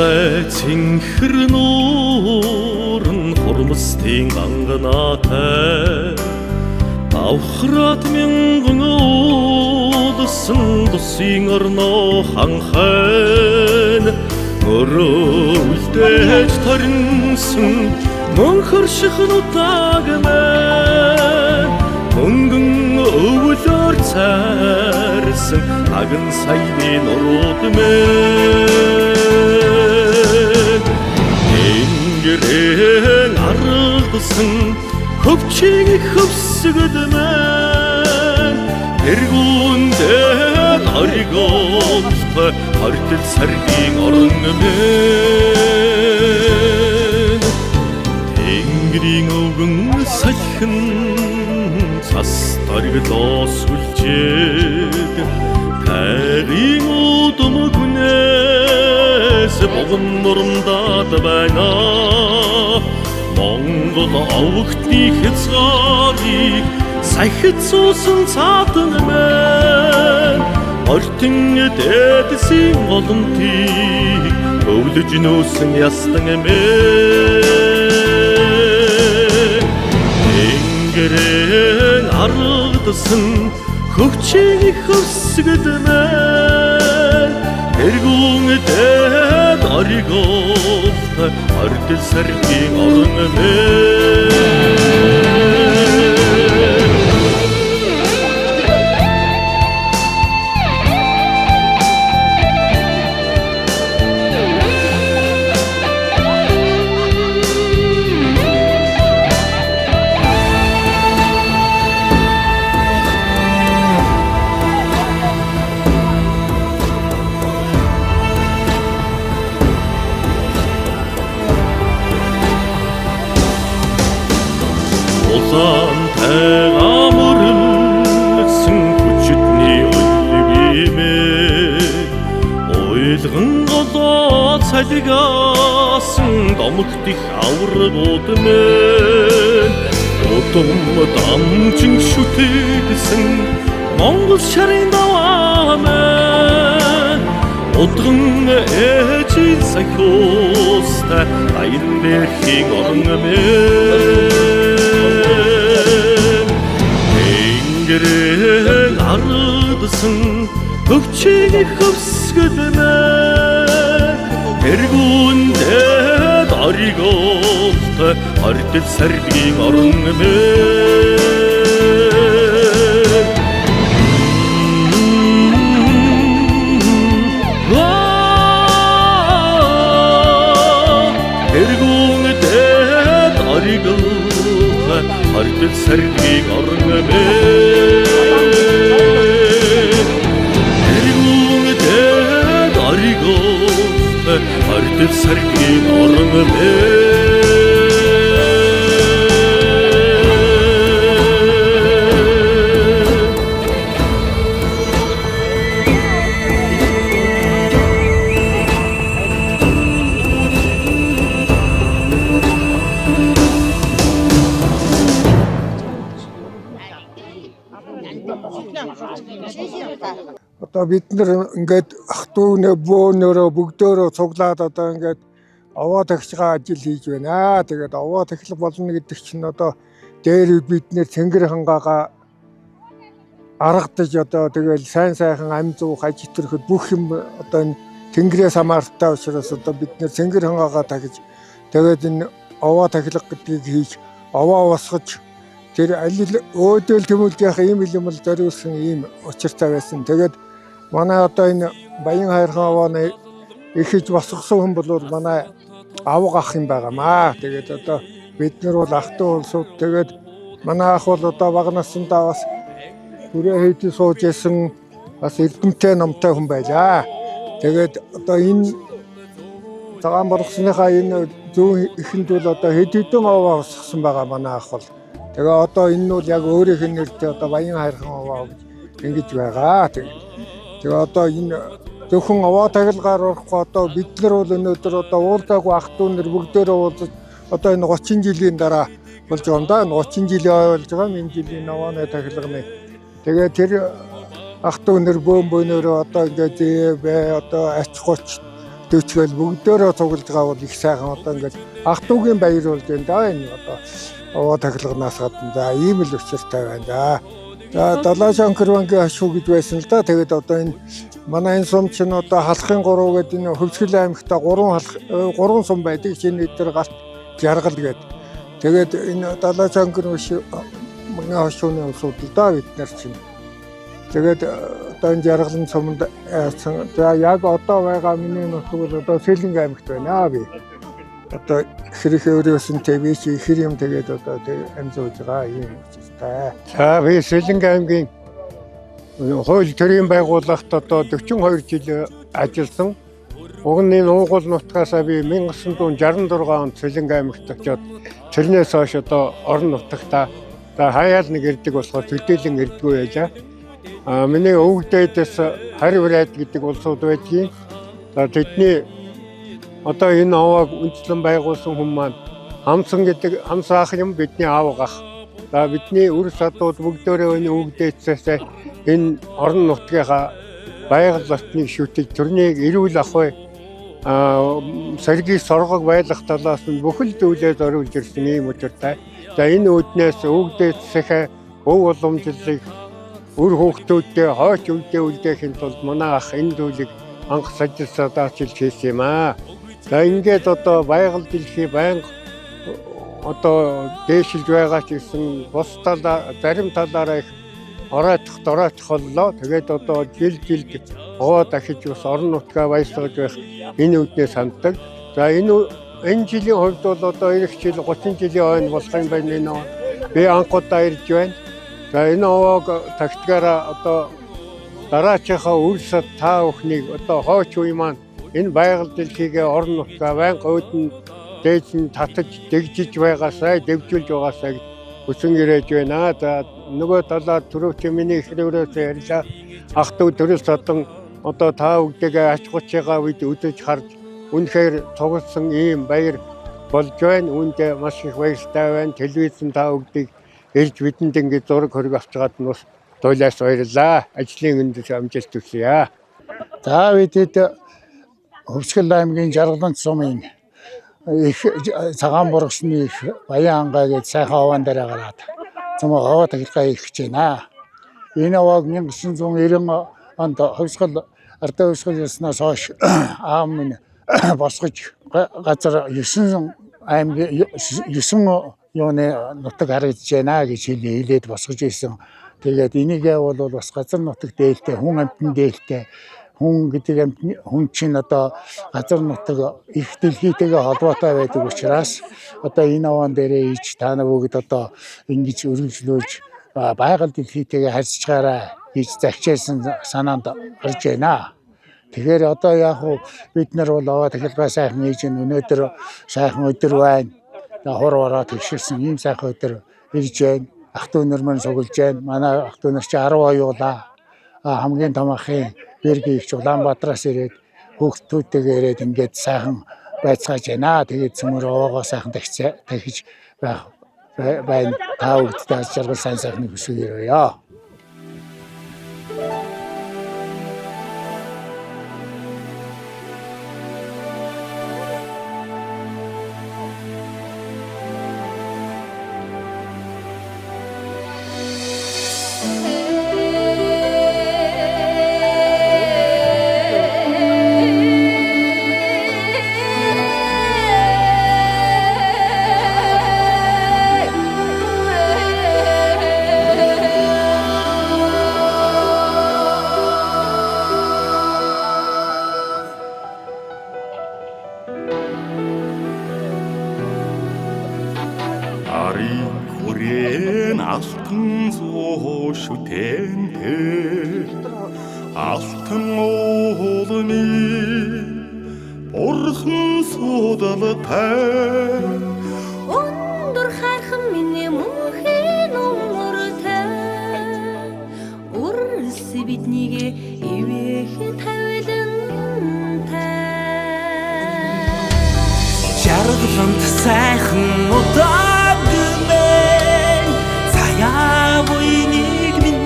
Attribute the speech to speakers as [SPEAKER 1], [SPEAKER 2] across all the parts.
[SPEAKER 1] Улай цэнхэр нуурн хурмстын ганганатай давхрат мянган уулсан тусын орно ханхайн өрөөлдэж таринсан мөнхөршихн утагмэн мөнгөн өвлөөр цайрсан аган сайдын уруудмэн тэнгэрэн аралдсан хөвчийг хөвсгөдмэн тэргүүндээ оригоолтой ортол саргийн оронгмэн тэнгэрийн өвгөн салхин цас тарглоос үлчээд тайрын удам гүнээс богн нурмдаад байна Монгол овогтны хязгаарыг сахид суусан цаатан мэн ортон дээдсийн голомтыг өвлөж нөөсөн ястан мэн тэнгэрэн аргадсан хөвчийг хөвсгөдмэн тэргүүндээ оригоолтой ортол саргийн оронгмэн Улаан тайгаамөрлсөн хүчитний өлгиймээ Ойлгон голоо цалигаасан домогдих аврагуудмэн Удам дамжин шүтээдсэн Монгол шарын даваамэн Удган ээжийн сахиустай аян дээрхийн оронгмэн Тэнгэрэн аргадсан хөвчийг хөвсгөдмэн тэргүүндээ оригоолтой ортол саргийн оронгмэн тэргүүндээ оригоолтой ортол саргийн оронгмэн ортол саргийн оронгмэн
[SPEAKER 2] Одоо бид нар ингээд ах トゥ нэ бөөнөрөө бүгдөө цуглаад одоо ингээд овоо тахилгаа ажил хийж байна. Тэгээд овоо тахилга болно гэдэг чинь одоо дээр бид нэр тэнгэр хангаагаа аргадаж одоо тэгэл сайн сайхан ам зуух аж итгэхэд бүх юм одоо энэ тэнгэрээс хамаартай учраас одоо бид нэр тэнгэр хангаагаа тахиж тэгээд энэ овоо тахилга гэдгийг хийж овоо усгаж тэр алил өөдөл тэмүүлгийнх ийм юм л зориулсан ийм учиртай байсан. Тэгээд манай одоо энэ Баян хайрхан овооны ихэж босгосон хүн бол манай авга ах юм байгаамаа. Тэгээд одоо бид нар бол ах トゥ улсууд тэгээд манай ах бол одоо бага наснда бас хүрээ хийдий сууж исэн бас эрдэмтэй номтой хүн байлаа. Тэгээд одоо энэ цагаан боргосныхаа энэ зүүн ихэнд бол одоо хэд хэдэн овоо босгосон байгаа манай ах бол. Тэгээ одоо энэ нь бол яг өөрийнх нь нэртэй одоо Баян хайрхан овоо гэж ингэж байгаа. Тэгээ одоо энэ зөвхөн овоо тахилгаар орохгүй одоо бид нар бол өнөөдөр одоо уулзаагүй ах トゥ нар бүгдээрээ уулзаж одоо энэ 30 жилийн дараа болж байгаа юм да. 30 жилийн болж байгаа энэ жилийн овооны тахилганы. Тэгээ тэр ах トゥ нар бөөнөрөө одоо ингээд зээ бай одоо ач гоч төвчгөл бүгдөө цуглаж байгаа бол их сайхан одоо ингээд ах トゥ угийн баяр болж байна да энэ одоо овоо тахилганаас гадна. За ийм л учиртай байна да. За Далаашан Кэрвангийн хашуу гэж байсан л да. Тэгээд одоо энэ манай энэ сум чинь одоо халахын 3 гэдэг энэ Хөвсгөл аймагта 3 сум байдаг. Шинэ өдөр галт Жаргал гэдэг. Тэгээд энэ Далаашан Кэрвангийн хашууны усууд л да бид нар чинь. Тэгээд одоо энэ Жаргалын суманд за яг одоо байгаа миний нутаг бол одоо Сэлэнг аймагт байна би. Одоо хэрэг өөрөөсөнтэй би чи ихэр юм тэгээд одоо амьд сууж байгаа юм учиртай. За би Сэлэнг аймгийн хууль төрийн байгууллагт одоо 42 жил ажилласан. Уг нь уугуул нутгаасаа би 1966 онд Сэлэнг аймагт очиод тэрнээс хойш одоо орон нутагта за хаяал нэг ирдэг болохоор төдийлөн ирдэггүй яжаа. Миний өвгдөөдөөс Хариврайд гэдэг улсууд байдгийг. За тэдний одоо энэ овоог үндэслэн байгуулсан хүмүүс маань хамсан гэдэг хамсаа ах юм бидний аав ах. За бидний үр садууд бүгдөө энэ өвгдөөдөөс энэ орон нутгийнхаа байгаль орчныг шүтэж төрнийг эрүүл ахуй сэргий соргог байлгах талаас нь бүхэл зүйлээ зориулж ирсэн ийм учиртай. За энэ үүднээс өвгдөөдөөсөө өв уламжлалыг үр хүүхдүүдтэй хойч үлдээхийн тулд манай ах энэ зүйлийг анх сажилсадаач хийсэн юм аа. За ингээд одоо байгаль дэлхий байнга одоо дээшилж байгаа ч гэсэн бус талаа зарим талаараа их оройчих боллоо. Тэгээд одоо жилд овоо дахиж бас орон нутгаа баясгаж байх энэ үүднээс ханддаг. За энэ жилийн хувьд бол одоо эх жил 30 жилийн хойно болох юм байна энэ. Би анхудаа ирж байна. За энэ овоог тагтгаараа одоо дараачихаа үрсэд та бүхнийг одоо хойч үе маань энэ байгаль дэлхийгээ орон нутгаа байнга өөдөн дээж нь татаж дэгжиж байгаасаа дэвжүүлж байгаасаа хүсэн ирэж байна. За нөгөө талаар түрүүч миний ихрээрээс ярьлаа. Ах トゥ төрөс садан одоо та бүгдээ ач хучаагаа үед үдэж харж үнэхээр цугласан ийм баяр болж байна. Үүндээ маш их баяртай байна. Телевизэн та бүгдийг ирж бидэнд ингээд зураг хөрөг авчгаад нь бас туйлаас баярлаа. Ажлын өндөр амжилт хүсье. За бидэд Хөвсгөл аймгийн Жаргалан сумын их цагаан бургасны их Баян ангай гэж сайхан овоон дээр гараад цомоо овоо тахилгаа хийх гэж байна. Энэ овоог 1990 онд Хөвсгөл ардаа Хөвсгөл яснаас хойш аав минь босгож газар 9 аймгийн 9 юуны нутаг харагдаж байна гэж хэлээд босгож ирсэн. Тэгээд энийгээ бол бас газар нутаг дээлтэй, хүн амьтан дээлтэй, хүн гэдэг хүн чинь одоо газар нутаг их дэлхийтэйгээ холбоотой байдаг учраас одоо энэ овоон дээрээ ич та нар бүгд одоо ингэж өргөжлүүлж байгаль дэлхийтэйгээ харьцаагаараа гэж захижсэн санаанд гарч байна. Тэгэхээр одоо яг бид нар бол овоо тахилгаа сайхан хийж өнөөдөр сайхан өдөр байна. Хор ороо тэгшэрсэн ийм сайхан өдөр ирж байна. Ах トゥ нар маань сугалж байна. Манай ах トゥ нар чи 10 оюулаа. Хамгийн том ахын Бэргийгч Улаанбаатараас ирээд хүүхдүүдтэйгээ ирээд ингээд сайхан байцгааж байна. Тэгээд цөмөр овоогоо сайхан дахиж байх байна. Та бүгдээ жаргал сайн сайхныг хүсье.
[SPEAKER 1] алтан зоо шүтэнтэй алтан уулны бурхан судалтай
[SPEAKER 3] өндөр хайрхан миний мөнхийн өмөртэй үрс биднийг ивэх тавилантай жаргаланд сайхан удааг мэн заяа буйныг минь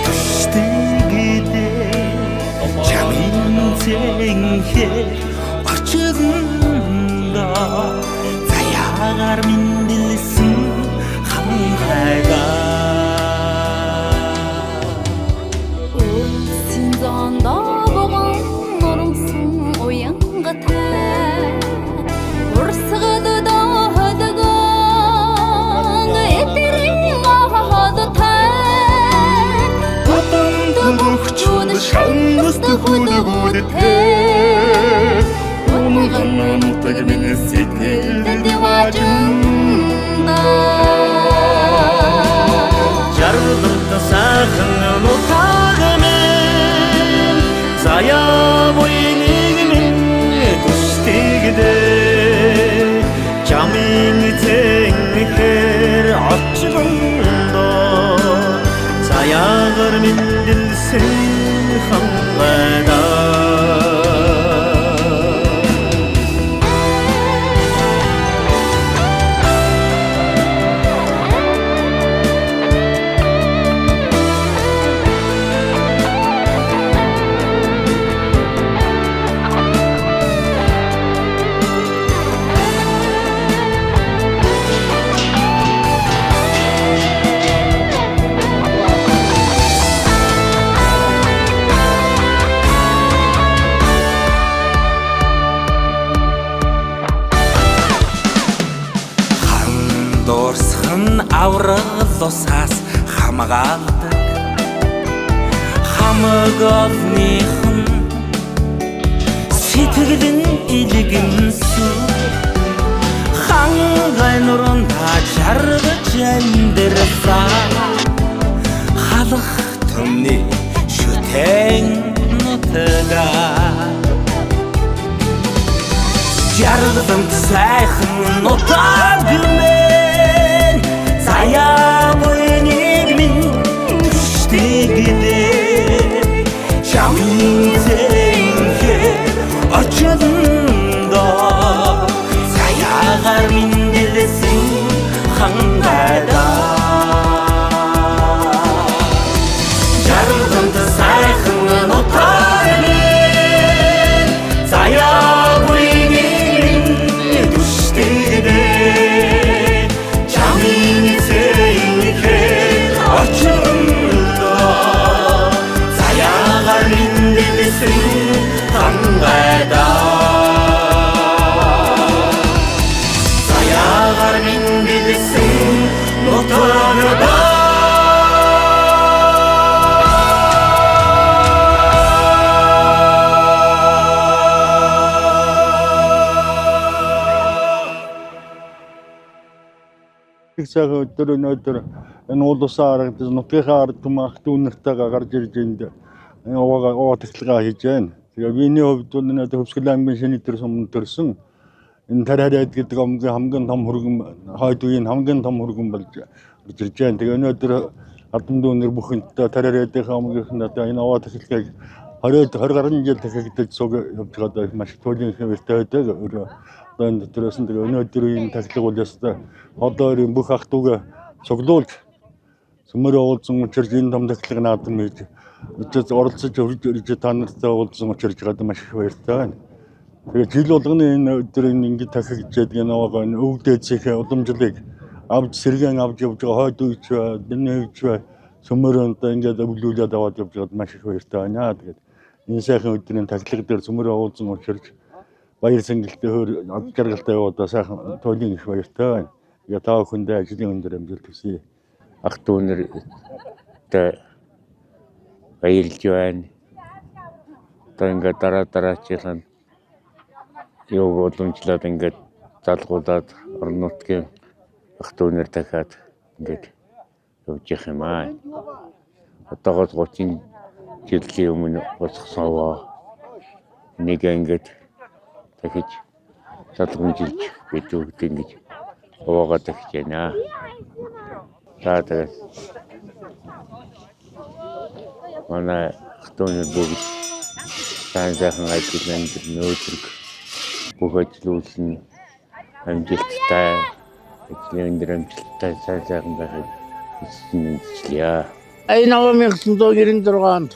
[SPEAKER 3] төштэйгдээ чамин зэнхэ
[SPEAKER 1] Зовлог минь сэтгэлд важинда
[SPEAKER 3] Жаргалд сайхан нутагмын заяа буйныг минь түстэгдээ чамын зэнхэр очрондоо заяагаар мэндэлсэн хангайдаа Дуурсхан аврал усаас хамгаалдаг хамаг олныхан сэтгэлэн илгэнсүү хангай нуран тажаргаж амьдрсаа халах төмний шүтэн нутгаа жаргалд сайхан нутагмын заяа буйныг минь түстэгдээ чамын зэнхэр очрондоо заяагаар мэндэлсэн хангайдаа жаргалд сайхан нутагмын заяа
[SPEAKER 4] Цагаан өдөр өнөөдөр энэ уул усаа харагдаж нутгийнхаа ард түмэн ах дүүнэртэйгээ гарч ирж энд овоо тэглэгээ хийж байна. Тэгээ миний хувьд бол өнөөдөр Хөвсгөл аймгийн шинэ төр суманд төрсөн энэ Тархиад гэдэг хамгийн том хөргөн хойд үеийн хамгийн том хөргөн болж ирж байна. Тэгээ өнөөдөр Адам дүүнэр бүхэнтэй Тархиадын хамгийн одоо энэ овоо тэглэгийг 20 гаруй жил дахигдаж сууг явж байгаа маш туйлын хэвээртэй байдаг. Одоо энэ дотороос нь тэгээ өнөөдрийн тахилга бол ястай одоорын бүх ах дүүгээ цуглуулж сүмээр уулзсан учраас энэ том тахилга наадам хийж оролцож өрж ирж та нартай уулзсан учраас гадаа маш их баяртай байна. Тэгээ жил болгоны энэ өдрийн ингэж тахигдчихэд энэ овоо энэ өвдөөцийнхээ уламжлалыг авч сэргэн авч явж байгаа хойд үйч дэнэ үйч сүмээр одоо ингэж өвлүүлээд аваад явж байгаа маш их баяртай байна. Тэгээд энэ сайхан өдрийн тахилга дээр сүмээр уулзсан учраас баяр сэнгэлтэй хөр жаргалтай явуудаа сайхан туйлын их баяртай байна. Я таа хүндээ ажлын өндөр амжилт хүсье.
[SPEAKER 5] Ах дүүнэртэй баярлж байна. Одоо ингээд дараачлан юу боломжлоод ингээд залгуулад орон нутгийн ах дүүнэр дахиад ингээд явж явах юм аа. Одоогоос 30 жилийн өмнө босгосоо нэг ингээд дахиж залгамжилж бидүүд ингэж овоогоо дахиж байна. За тэгээд манай ах дүүнэр бүгд сайхан ажиллан нөөдрөг бүх ажлуулсан амжилттай ажлын өндөр амжилттай сайхан байхыг хүсье.
[SPEAKER 6] 1996 онд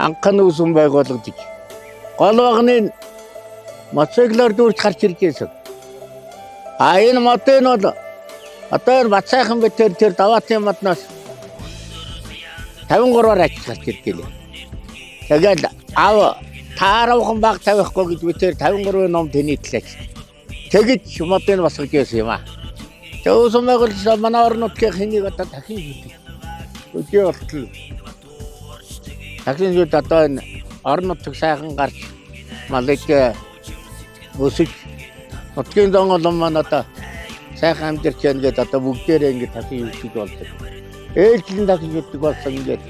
[SPEAKER 6] анхны үсэн байгуулагдаж гол багны мотоциклаар дүүрч гарч ирж байсан. Энэ мотын бол одоо бацайхан битэр тэр даваатын модноос 53-аар ажиж гарч ирж гэлээ. Тэгээд тааруухан баг тавихгүй гэж битэр 53 ном тэнийтлээч. Тэгэж мотын босгож байсан юм аа. Төөсөн байгуулсан манай орон нутгийн хэнийг одоо дахин хийдэг. Өдөө болтол. Дахин одоо энэ орон нутаг сайхан гарч малыг өсөж Нутгийн Монголын маань одоо сайхан амьдарч яана гэдэг одоо бүгдээрээ ингэ дахин юудаг болдог. Ээлжлэн дахин юудаг болсон ингээд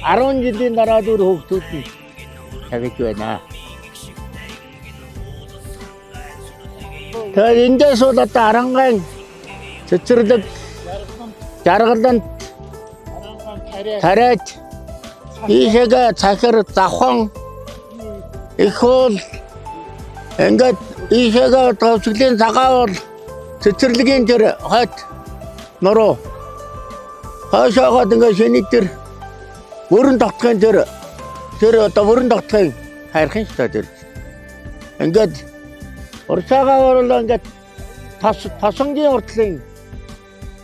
[SPEAKER 6] 10 жилийн дараа дүр хөвгтүүд нь тавьж байна. Тэгээд эндээс бол одоо Арангайн цэцэрлэг жаргаланд тариад ийшээгээ цахир завхан их хол ингээд ийшээгээ төвчглийн цагаан бол цэцэрлэгийн тэр хойд нуруу хойшоогоод ингээд шиний тэр бүрэн тогтхын тэр одоо бүрэн тогтхын хайрхан шүү дээ. Ингээд урчаагаа бол ингээд тосонгийн уртлын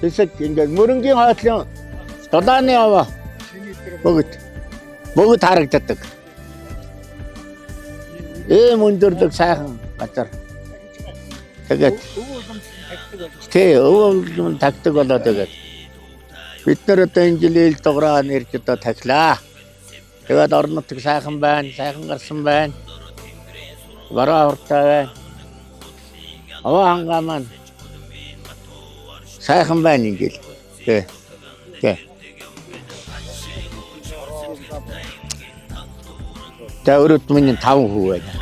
[SPEAKER 6] хэсэг ингээд мөрөнгийн хойтлын дулааны аваа бүгд харагддаг. Ийм өндөрлөг сайхан газар. Тэгээд өвөө тагтаг болоод тэгээд бид нар одоо энэ жилийн дугаараа нэрж одоо тахлаа. Тэгээд орон нутаг сайхан байна, сайхан гарсан байна. Бараа уртай байна. Аваа хангаа маань сайхан байна ингээл. Тэ. Тэврët миний 5 хүү байна.